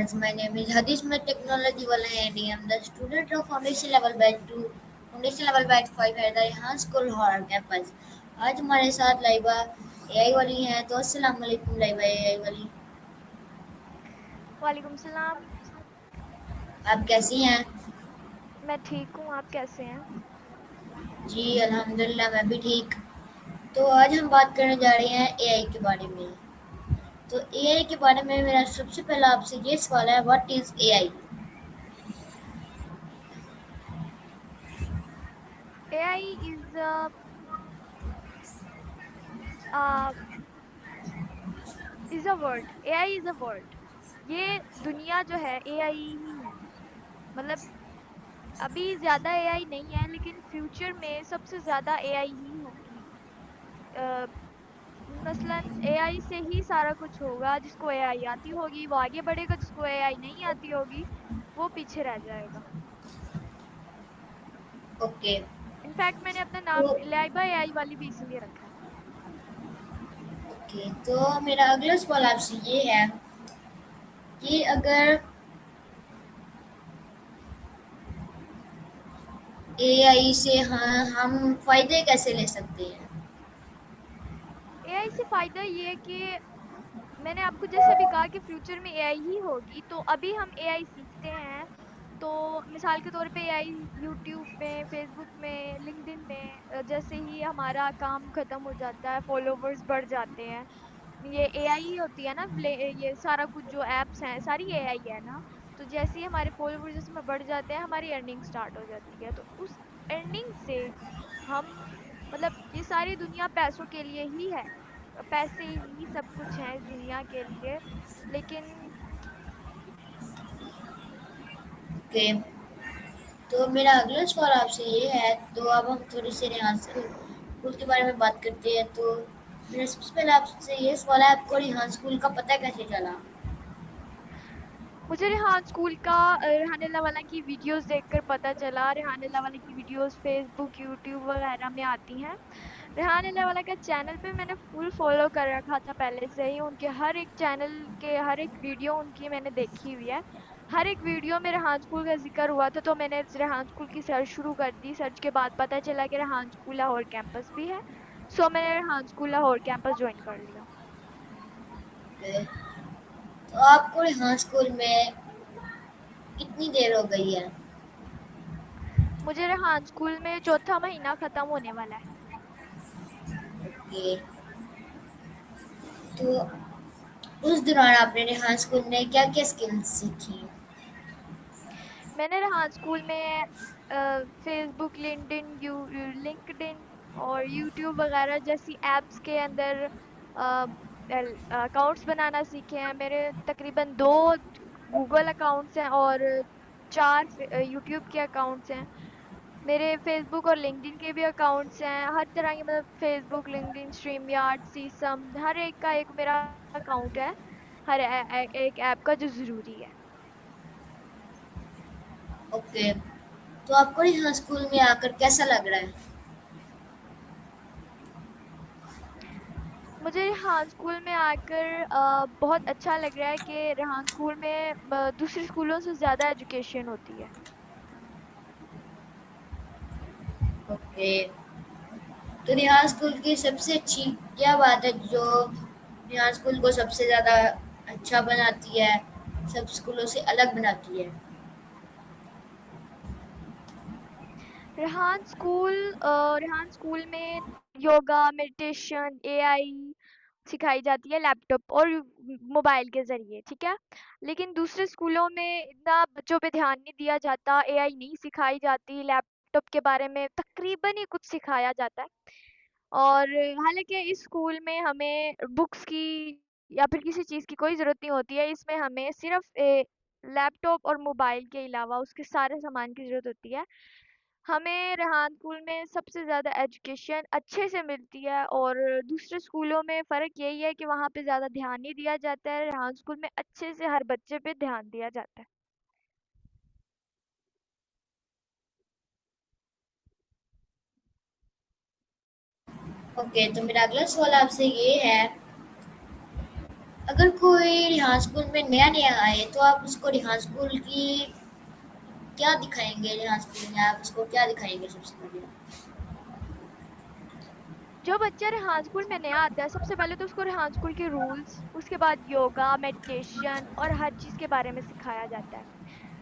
friends, my name is Hadish Med Technology Wala and I am the student of Foundation Level Batch 2, Foundation Level Batch 5 at the Rehan School Horror Campus. आज हमारे साथ Laiba AI वाली हैं तो अस्सलाम वालेकुम Laiba AI वाली। वालेकुम सलाम। आप कैसी हैं? मैं ठीक हूँ, आप कैसे हैं? जी अल्हम्दुलिल्लाह मैं भी ठीक। तो आज हम बात करने जा रहे हैं एआई के बारे में। तो एआई के बारे में मेरा सबसे पहला आपसे ये सवाल है, what is AI? AI uh, is a word. AI is a word. ये दुनिया जो है AI ही है। मतलब अभी ज़्यादा AI नहीं है, लेकिन फ्यूचर में सबसे ज़्यादा AI ही होगी। अ, मसलन AI से ही सारा कुछ होगा। जिसको AI आती होगी वो आगे बढ़ेगा, जिसको AI नहीं आती होगी वो पीछे रह जाएगा। ओके। इनफैक्ट मैंने अपना नाम तो लाइबा AI वाली भी इसीलिए रखा है। ओके, तो मेरा अगला सवाल आपसे ये है कि अगर एआई से हाँ हम फायदे कैसे ले सकते हैं? AI से फ़ायदा ये है कि मैंने आपको जैसे अभी कहा कि फ्यूचर में एआई ही होगी, तो अभी हम एआई सीखते हैं। तो मिसाल के तौर पे एआई यूट्यूब में, फेसबुक में, लिंक्डइन में जैसे ही हमारा काम खत्म हो जाता है, फॉलोवर्स बढ़ जाते हैं। ये एआई ही होती है ना, ये सारा कुछ जो एप्स हैं सारी एआई है ना। तो जैसे ही हमारे फॉलोवर्स इसमें बढ़ जाते हैं, हमारी अर्निंग स्टार्ट हो जाती है। तो उस अर्निंग से हम मतलब ये सारी दुनिया पैसों के लिए ही है। पैसे ही सब कुछ है इस दुनिया के लिए। लेकिन ओके, तो मेरा अगला सवाल आपसे ये है, तो अब हम थोड़ी सी रिहार्सल स्कूल के बारे में बात करते हैं। तो मेरा सबसे पहले आपसे ये सवाल है, आपको रिहान स्कूल का पता कैसे चला? मुझे रेहान स्कूल का रेहान अल्लाह की वीडियोस देखकर पता चला। रेहान अल्लाह की वीडियोस फेसबुक, यूट्यूब वगैरह में आती हैं। रेहान अल्लाह का चैनल पे मैंने फुल फॉलो कर रखा था पहले से ही। उनके हर एक चैनल के हर एक वीडियो उनकी मैंने देखी हुई है। हर एक वीडियो में रेहान स्कूल का जिक्र हुआ था, तो मैंने रेहान स्कूल की सर्च शुरू कर दी। सर्च के बाद पता चला कि रेहान स्कूल लाहौर कैंपस भी है। सो मैंने Rehan school Lahore campus join कर लिया। ओके, तो आपको रिहान स्कूल में कितनी देर हो गई है? मुझे रेहान स्कूल में चौथा महीना खत्म होने वाला है। ओके, तो उस दौरान आपने रिहान स्कूल में क्या क्या स्किल्स सीखी? मैंने रेहान स्कूल में फेसबुक, लिंक्डइन और यूट्यूब वगैरह जैसी एप्स के अंदर अकाउंट्स बनाना सीखे हैं। मेरे तकरीबन 2 गूगल अकाउंट्स हैं और 4 यूट्यूब के अकाउंट्स हैं। मेरे फेसबुक और लिंक्डइन के भी अकाउंट्स हैं। हर तरह के मतलब फेसबुक, लिंक्डइन, स्ट्रीमयार्ड, सीसम हर एक का एक मेरा अकाउंट है। हर एक ऐप का जो ज़रूरी है। ओके, तो आपको रिहान स्कूल में आकर कैसा लग रहा है? मुझे रेहान स्कूल में आकर बहुत अच्छा लग रहा है कि रेहान स्कूल में दूसरे स्कूलों से ज़्यादा एजुकेशन होती है। ओके, तो रिहान स्कूल की सबसे अच्छी क्या बात है जो रिहान स्कूल को सबसे ज़्यादा अच्छा बनाती है, सब स्कूलों से अलग बनाती है? रेहान स्कूल में योगा, मेडिटेशन, एआई सिखाई जाती है लैपटॉप और मोबाइल के ज़रिए, ठीक है? लेकिन दूसरे स्कूलों में इतना बच्चों पे ध्यान नहीं दिया जाता, एआई नहीं सिखाई जाती, लैपटॉप के बारे में तकरीबन ही कुछ सिखाया जाता है। और हालाँकि इस स्कूल में हमें बुक्स की या फिर किसी चीज़ की कोई ज़रूरत नहीं होती है। इसमें हमें सिर्फ़ लैपटॉप और मोबाइल के अलावा उसके सारे सामान की ज़रूरत होती है। हमें रेहान स्कूल में सबसे ज़्यादा एजुकेशन अच्छे से मिलती है और दूसरे स्कूलों में फ़र्क यही है कि वहाँ पे ज़्यादा ध्यान नहीं दिया जाता है। रेहान स्कूल में अच्छे से हर बच्चे पे ध्यान दिया जाता है। ओके, तो मेरा अगला सवाल आपसे ये है अगर कोई रिहान स्कूल में नया नया आए तो आप उसको रिहान स्कूल की क्या दिखाएंगे? रिहान स्कूल में आप उसको क्या दिखाएंगे सबसे पहले? जो बच्चा रेहान स्कूल में नया आता है, सबसे पहले तो उसको रेहान स्कूल के रूल्स, उसके बाद योगा, मेडिटेशन और हर चीज़ के बारे में सिखाया जाता है।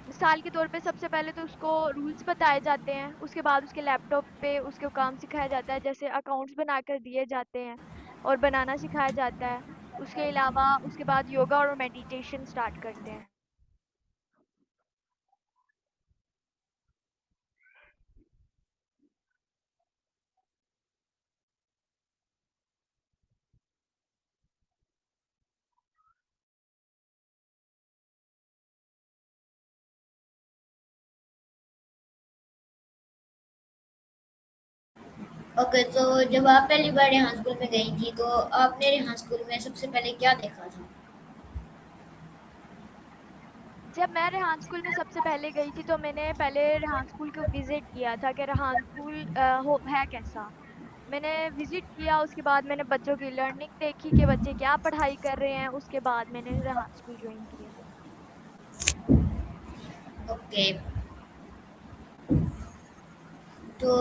मिसाल के तौर पे सबसे पहले तो उसको रूल्स बताए जाते हैं, उसके बाद उसके लैपटॉप पे उसको काम सिखाया जाता है, जैसे अकाउंट्स बनाकर दिए जाते हैं और बनाना सिखाया जाता है। उसके अलावा उसके बाद योगा और मेडिटेशन स्टार्ट करते हैं। ओके, तो जब आप पहली बार रिहान स्कूल में गई थी तो आपने रिहान स्कूल में सबसे पहले क्या देखा था? जब मैं रेहान स्कूल में सबसे पहले गई थी तो मैंने पहले रेहान स्कूल को विजिट किया था कि रेहान स्कूल हो है कैसा। मैंने विजिट किया, उसके बाद मैंने बच्चों की लर्निंग देखी कि बच्चे क्या पढ़ाई कर रहे हैं, उसके बाद मैंने रेहान स्कूल ज्वाइन किया। ओके, तो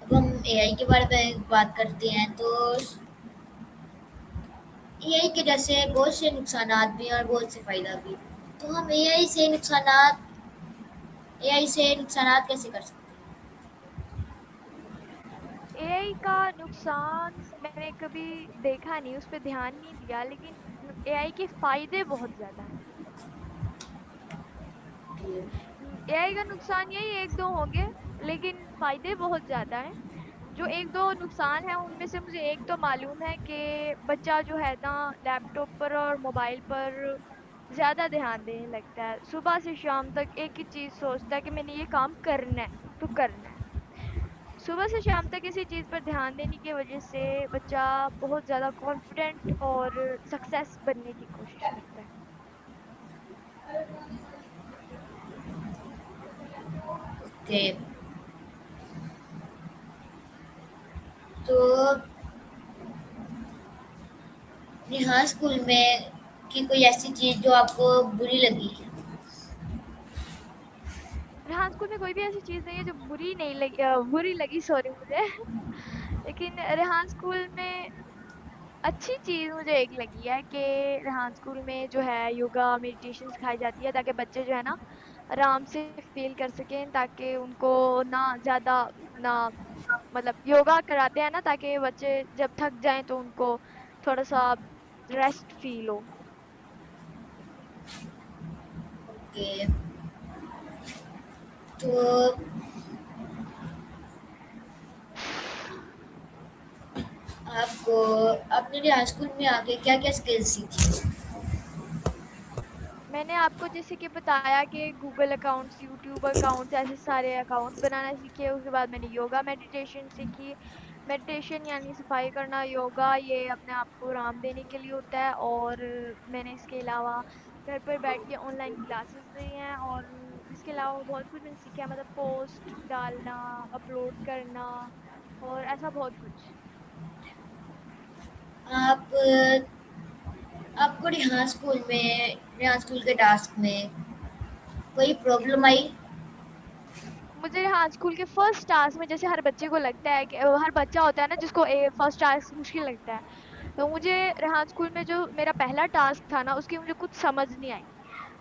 अब हम एआई के बारे में बात करते हैं। तो एआई के जैसे बहुत से नुकसानात भी हैं और बहुत से फ़ायदा भी। तो हम एआई से नुकसानात कैसे कर सकते एआई का नुकसान मैंने कभी देखा नहीं, उस पे ध्यान नहीं दिया, लेकिन एआई के फायदे बहुत ज़्यादा हैं। हैं? एआई का नुकसान यही एक दो होंगे, लेकिन फायदे बहुत ज़्यादा हैं। जो एक दो नुकसान है उनमें से मुझे एक तो मालूम है कि बच्चा जो है ना लैपटॉप पर और मोबाइल पर ज़्यादा ध्यान देने लगता है। सुबह से शाम तक एक ही चीज़ सोचता है कि मैंने ये काम करना है, तो करना है। सुबह से शाम तक किसी चीज़ पर ध्यान देने की वजह से बच्चा बहुत ज़्यादा कॉन्फिडेंट और सक्सेस बनने की कोशिश करता है। ओके, तो यहाँ स्कूल में की कोई ऐसी चीज़ जो आपको बुरी लगी? रेहान स्कूल में कोई भी ऐसी चीज़ नहीं है जो बुरी नहीं लगी, बुरी लगी सॉरी मुझे। लेकिन रेहान स्कूल में अच्छी चीज़ मुझे एक लगी है कि रेहान स्कूल में जो है योगा मेडिटेशन सिखाई जाती है ताकि बच्चे जो है ना आराम से फील कर सकें, ताकि उनको ना ज़्यादा ना मतलब योगा कराते हैं ना ताकि बच्चे जब थक जाएं तो उनको थोड़ा सा रेस्ट फील हो। ओके, तो आपको आपने यहाँ स्कूल में आके क्या-क्या स्किल्स सीखी? मैंने आपको जैसे कि बताया कि गूगल अकाउंट्स, यूट्यूब अकाउंट्स, ऐसे सारे अकाउंट्स बनाना सीखे। उसके बाद मैंने योगा मेडिटेशन सीखी। मेडिटेशन यानी सफाई करना, योगा ये अपने आप को आराम देने के लिए होता है। और मैंने इसके अलावा घर पर बैठ के ऑनलाइन क्लासेस ली हैं, और इसके अलावा बहुत कुछ मैंने सीखा है, मतलब पोस्ट डालना, अपलोड करना और ऐसा बहुत कुछ। आप आपको रिहान स्कूल के टास्क में कोई प्रॉब्लम आई? मुझे हाँ स्कूल के फर्स्ट टास्क में जैसे हर बच्चे को लगता है कि हर बच्चा होता है ना जिसको फर्स्ट टास्क मुश्किल लगता है, तो मुझे रेहान स्कूल में जो मेरा पहला टास्क था ना उसकी मुझे कुछ समझ नहीं आई।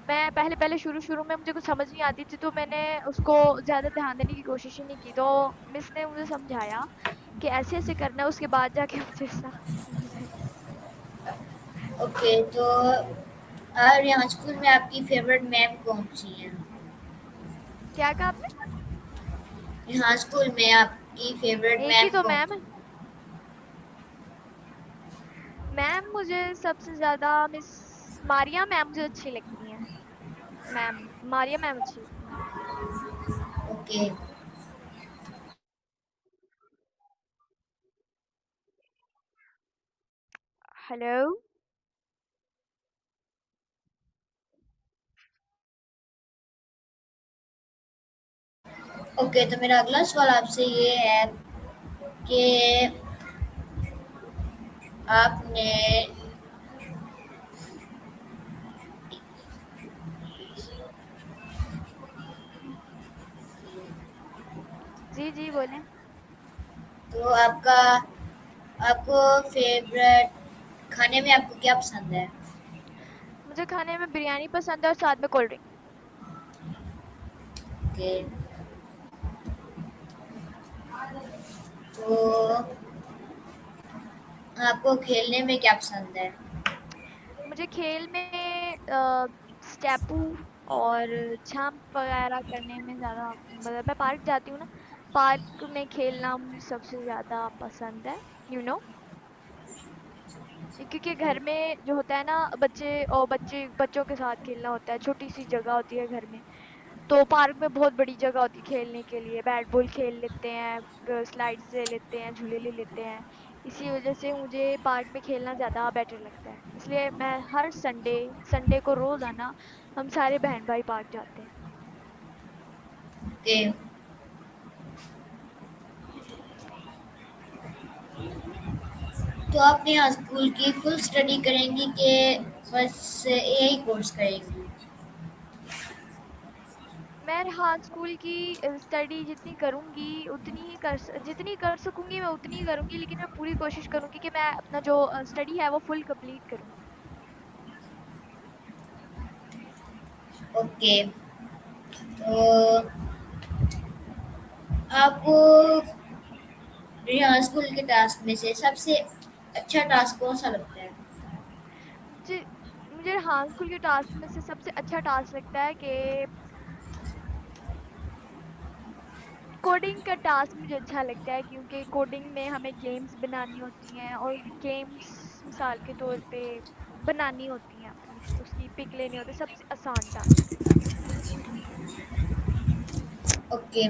मैं पहले पहले शुरू शुरू में मुझे कुछ समझ नहीं आती थी, तो मैंने उसको ज़्यादा ध्यान देने की कोशिश ही नहीं की। तो मिस ने मुझे समझाया कि ऐसे ऐसे करना है, उसके बाद जाके मुझे समझ आई। ओके, तो रिहान स्कूल में आपकी फेवरेट मैम कौन-सी है? क्या कहा आपने? रिहान स्कूल में आपकी फेवरेट एक ही मैम तो मैम है। कौन-सी? मैम मुझे सबसे ज़्यादा मिस मारिया मैम मुझे अच्छी लगती हैं। मैम मारिया मैम अच्छी लगती हैं। Okay, hello. ओके, तो मेरा अगला सवाल आपसे ये है कि आपने जी, जी, बोलें। तो आपको फेवरेट खाने में आपको क्या पसंद है? मुझे खाने में बिरयानी पसंद है और साथ में कोल्ड ड्रिंक। ओके। तो आपको खेलने में क्या पसंद है? मुझे खेल में स्टेपू और जंप वगैरह करने में ज़्यादा मतलब मैं पार्क जाती हूँ ना, पार्क में खेलना मुझे सबसे ज़्यादा पसंद है, यू नो क्योंकि घर में जो होता है ना बच्चों के साथ खेलना होता है, छोटी सी जगह होती है घर में। तो पार्क में बहुत बड़ी जगह होती है खेलने के लिए, बैट बॉल खेल लेते हैं, स्लाइड्स ले लेते हैं, झूले ले लेते हैं। इसी वजह से मुझे पार्क में खेलना ज़्यादा बेटर लगता है, इसलिए मैं हर संडे संडे को रोज़ाना हम सारे बहन भाई पार्क जाते हैं। ओके। तो आप यहाँ स्कूल की फुल स्टडी करेंगी कि बस यही कोर्स करेंगी? मैं हाँ स्कूल की स्टडी जितनी करूँगी जितनी कर सकूँगी मैं उतनी ही करूँगी, लेकिन मैं पूरी कोशिश करूँगी कि मैं अपना जो स्टडी है वो फुल कंप्लीट करूँ। ओके। तो आपको यहाँ स्कूल के टास्क में से सबसे अच्छा टास्क कौन सा लगता है? मुझे मुझे हाँ स्कूल के टास्क में से सबसे अच्छा टास्क लगता है कि कोडिंग का टास्क मुझे अच्छा लगता है, क्योंकि कोडिंग में हमें गेम्स बनानी होती हैं और गेम्स मिसाल के तौर पे बनानी होती हैं, अपनी उसकी पिक लेनी होती है, सबसे आसान टास्क है। ओके।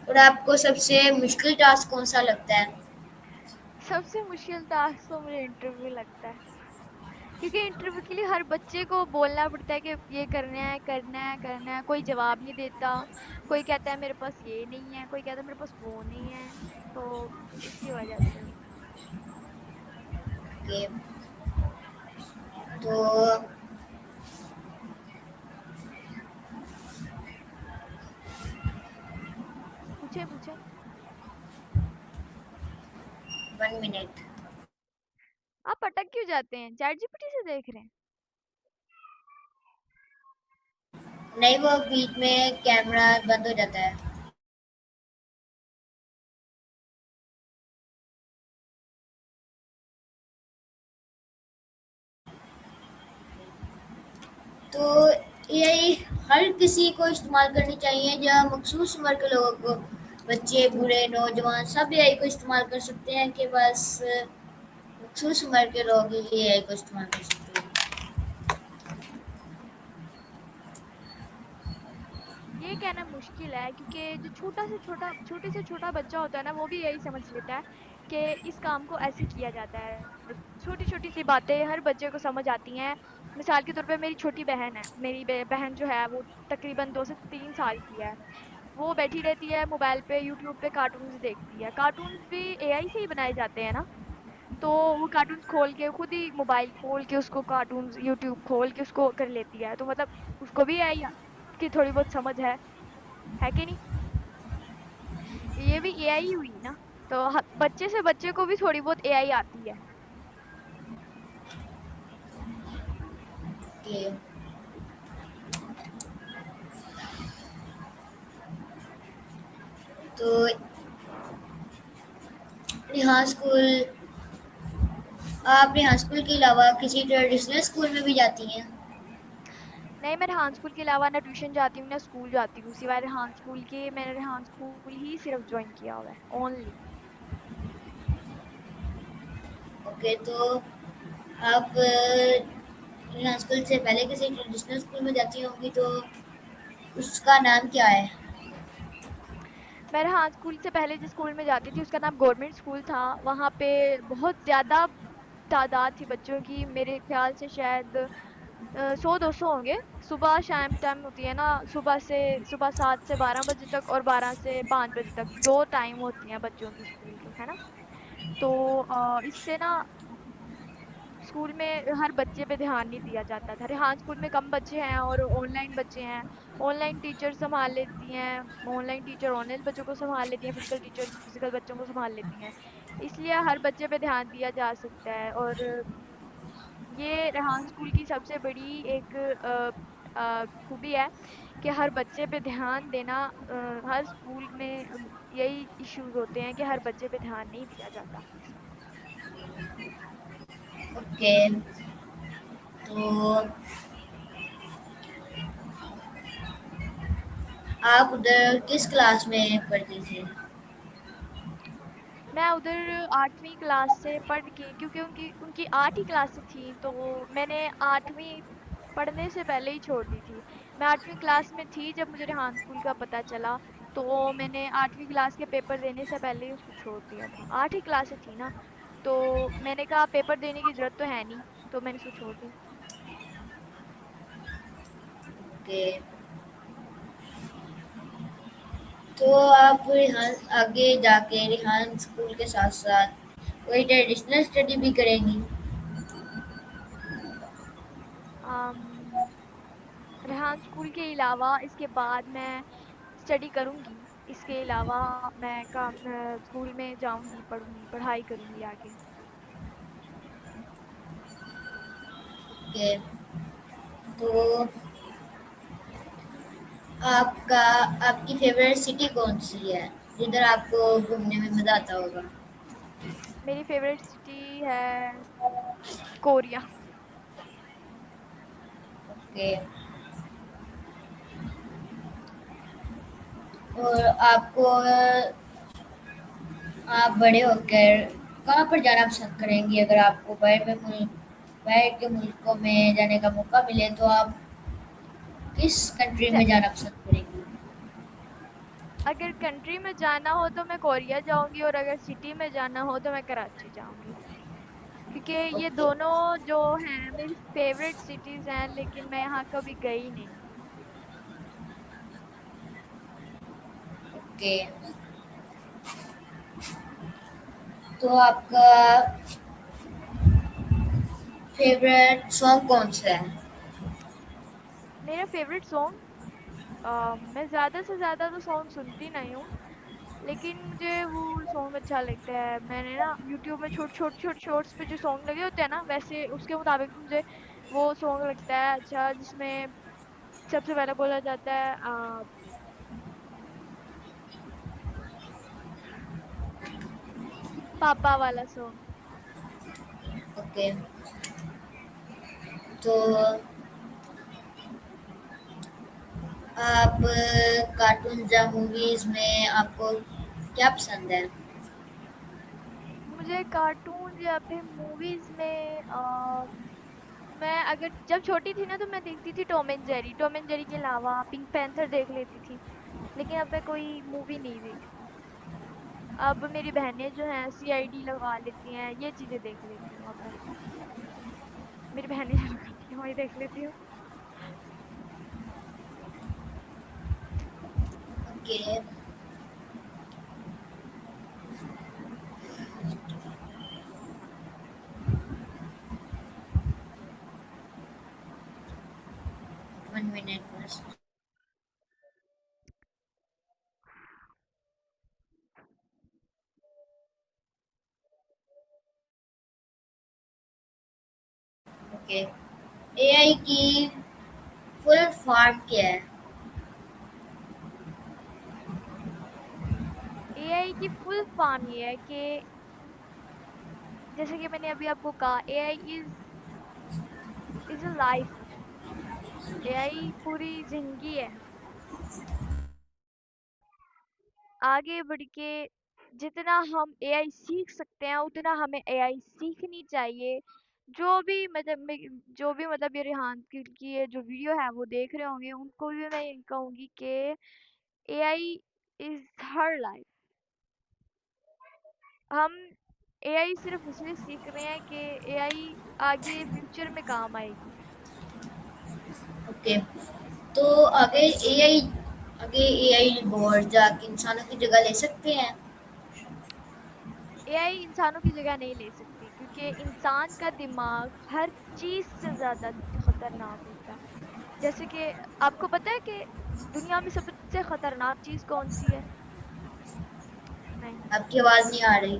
और आपको सबसे मुश्किल टास्क कौन सा लगता है? सबसे मुश्किल टास्क तो मुझे इंटरव्यू लगता है, क्योंकि इंटरव्यू के लिए हर बच्चे को बोलना पड़ता है कि ये करना है करना है करना है, कोई जवाब नहीं देता, कोई कहता है मेरे पास ये नहीं है, कोई कहता है मेरे पास वो नहीं है, तो इसी वजह से। ओके। तो पूछे पूछे। 1 मिनट। आप अटक क्यों जाते हैं, चैट जीपीटी से देख रहे हैं? नहीं, वो बीच में कैमरा बंद हो जाता है। तो एआई हर किसी को इस्तेमाल करनी चाहिए या मखसूस उम्र के लोगों को? बच्चे, बूढ़े, नौजवान सब एआई को इस्तेमाल कर सकते हैं कि बस मखसूस उम्र के लोग ही एआई को इस्तेमाल कर सकते हैं? ये कहना मुश्किल है, क्योंकि जो छोटे से छोटा बच्चा होता है ना, वो भी यही समझ लेता है कि इस काम को ऐसे किया जाता है। छोटी छोटी सी बातें हर बच्चे को समझ आती हैं। मिसाल के तौर पे मेरी छोटी बहन है, मेरी बहन जो है वो तकरीबन 2 से 3 साल की है। वो बैठी रहती है मोबाइल पे, यूट्यूब पे कार्टून्स देखती है। कार्टून्स भी एआई से ही बनाए जाते हैं ना, तो वो कार्टून्स खोल के खुद ही मोबाइल खोल के उसको कार्टून्स यूट्यूब खोल के उसको कर लेती है, तो मतलब उसको भी एआई की थोड़ी बहुत समझ है कि नहीं? ये भी एआई ही हुई ना, तो बच्चे से बच्चे को भी थोड़ी बहुत एआई आती है। कि तो यहाँ स्कूल आप यहाँ स्कूल के अलावा किसी ट्रेडिशनल स्कूल में भी जाती हैं? नहीं, मैं रेहान स्कूल के अलावा ना ट्यूशन जाती हूँ ना स्कूल जाती हूँ, सिवाय रेहान स्कूल के मैंने रेहान स्कूल ही सिर्फ ज्वाइन किया हुआ है, ओनली। ओके। तो आप यहाँ स्कूल से पहले किसी ट्रेडिशनल स्कूल में जाती होंगी, तो उसका नाम क्या है? मैं रेहान स्कूल से पहले जिस स्कूल में जाती थी उसका नाम गवर्नमेंट स्कूल था। वहाँ पे बहुत ज़्यादा तादाद थी बच्चों की, मेरे ख्याल से शायद 100-200 होंगे। सुबह शाम टाइम होती है ना, सुबह 7 से 12 बजे तक और 12 से 5 बजे तक, 2 टाइम होती हैं बच्चों की स्कूल के, है ना? तो इससे ना स्कूल में हर बच्चे पे ध्यान नहीं दिया जाता था। हाँ, स्कूल में कम बच्चे हैं और ऑनलाइन बच्चे हैं। ऑनलाइन टीचर सँभाल लेती हैं, ऑनलाइन टीचर ऑनलाइन बच्चों को सँभाल लेती हैं, फिज़िकल टीचर फिज़िकल बच्चों को सँभाल लेती हैं। इसलिए हर बच्चे पे ध्यान दिया जा सकता है और ये रेहान स्कूल की सबसे बड़ी एक खूबी है कि हर बच्चे पे ध्यान देना हर स्कूल में यही इश्यूज़ होते हैं कि हर बच्चे पे ध्यान नहीं दिया जाता। ओके। तो आप उधर किस क्लास में पढ़ती थी? मैं उधर 8वीं क्लास से पढ़ के क्योंकि उनकी उनकी 8 ही क्लासें थी तो मैंने 8वीं पढ़ने से पहले ही छोड़ दी थी। मैं 8वीं क्लास में थी जब मुझे रेहान स्कूल का पता चला, तो मैंने 8वीं क्लास के पेपर देने से पहले ही उसको छोड़ दिया था। 8 ही क्लासें थी ना, तो मैंने कहा पेपर देने की ज़रूरत तो है नहीं, तो मैंने उसको छोड़ दिया। ओके। तो आप यहाँ आगे जाके रेहान स्कूल के साथ साथ कोई ट्रेडिशनल स्टडी भी करेंगी? अम, रेहान स्कूल के अलावा इसके बाद मैं स्टडी करूँगी। इसके अलावा मैं स्कूल में जाऊँगी, पढ़ूँगी, पढ़ाई करूँगी आगे। ओके। तो आपका आपकी फेवरेट सिटी कौन सी है जिधर आपको घूमने में मजा आता होगा? मेरी फ़ेवरेट सिटी है कोरिया। ओके। और आपको आप बड़े होकर कहाँ पर जाना पसंद करेंगी अगर आपको बाहर के मुल्कों में जाने का मौका मिले तो आप किस कंट्री ज में जाना पसंद करेंगी? अगर कंट्री में जाना हो तो मैं कोरिया जाऊँगी और अगर सिटी में जाना हो तो मैं कराची जाऊँगी। क्योंकि ये ओके। दोनों जो हैं मेरी फ़ेवरेट सिटीज़ हैं लेकिन मैं यहाँ कभी गई नहीं हूँ। ओके। तो आपका फेवरेट सॉन्ग कौन सा है? मेरा फ़ेवरेट सॉन्ग मैं ज़्यादा से ज़्यादा तो सॉन्ग सुनती नहीं हूँ, लेकिन मुझे वो सॉन्ग अच्छा लगता है। मैंने ना यूट्यूब में छोटे-छोटे शॉर्ट्स पे जो सॉन्ग लगे होते हैं ना, वैसे उसके मुताबिक मुझे वो सॉन्ग लगता है अच्छा जिसमें सबसे पहले बोला जाता है पापा वाला सॉन्ग। ओके। तो आप कार्टून या मूवीज में आपको क्या पसंद है? मुझे कार्टून या फिर मूवीज़ में मैं अगर जब छोटी थी ना तो मैं देखती थी Tom and Jerry. Tom and Jerry के अलावा पिंक पैंथर देख लेती थी, लेकिन अब मैं कोई मूवी नहीं देखती। अब मेरी बहनें जो हैं सीआईडी लगा लेती हैं, ये चीज़ें देख लेती हूँ अब मैं। मेरी बहनें जो लगाती हैं वही देख लेती हूँ। ओके। 1 minute बस। ओके। एआई की फुल फॉर्म क्या है? एआई की फुल फॉर्म ये है कि जैसे कि मैंने अभी आपको कहा AI is a life. AI पूरी ज़िंदगी है। आगे बढ़ के जितना हम एआई सीख सकते हैं उतना हमें एआई सीखनी चाहिए। जो भी मतलब ये रेहान की ये जो वीडियो है वो देख रहे होंगे उनको भी मैं यही कहूँगी कि एआई इज़ हर लाइफ। हम एआई सिर्फ इसलिए सीख रहे हैं कि एआई आगे फ्यूचर में काम आएगी। ओके। तो आगे एआई रोबोट जाके इंसानों की जगह ले सकते हैं? एआई इंसानों की जगह नहीं ले सकती क्योंकि इंसान का दिमाग हर चीज़ से ज़्यादा खतरनाक होता है। जैसे कि आपको पता है कि दुनिया में सबसे खतरनाक चीज़ कौन-सी है? नहीं। आपकी आवाज़ नहीं आ रही।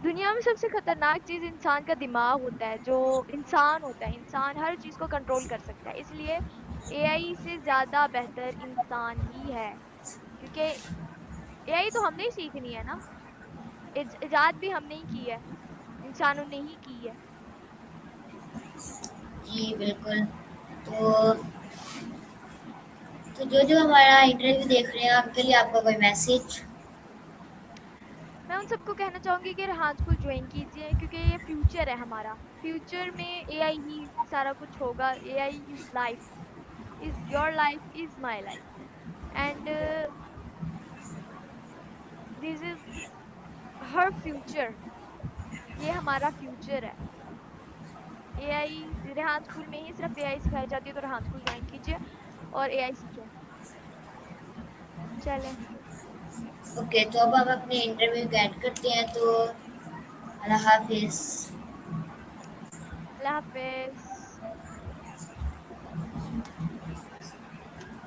दुनिया में सबसे खतरनाक चीज़ इंसान का दिमाग होता है, जो इंसान होता है, इंसान हर चीज़ को कंट्रोल कर सकता है। इसलिए एआई से ज़्यादा बेहतर इंसान ही है, क्योंकि एआई तो हमने ही सीखनी है ना, इजाद भी हमने ही की है, इंसानों ने ही की है। जी, बिल्कुल। तो जो हमारा इंटरव्यू देख रहे हैं, उनके लिए आपका कोई मैसेज? मैं उन सबको कहना चाहूँगी कि रेहान स्कूल जॉइन कीजिए क्योंकि ये फ्यूचर है हमारा। फ्यूचर में एआई ही सारा कुछ होगा, AI is life, is your life is my life and this is her future, ये हमारा फ्यूचर है। एआई रेहान स्कूल में ही सिर्फ एआई सिखाई जाती है, तो रेहान स्कूल जॉइन कीजिए और एआई सीखें। चलें, ओके, तो अब हम अपने इंटरव्यू को एंड करते हैं, तो अल्लाह हाफ़िज़। अल्लाह हाफ़िज़।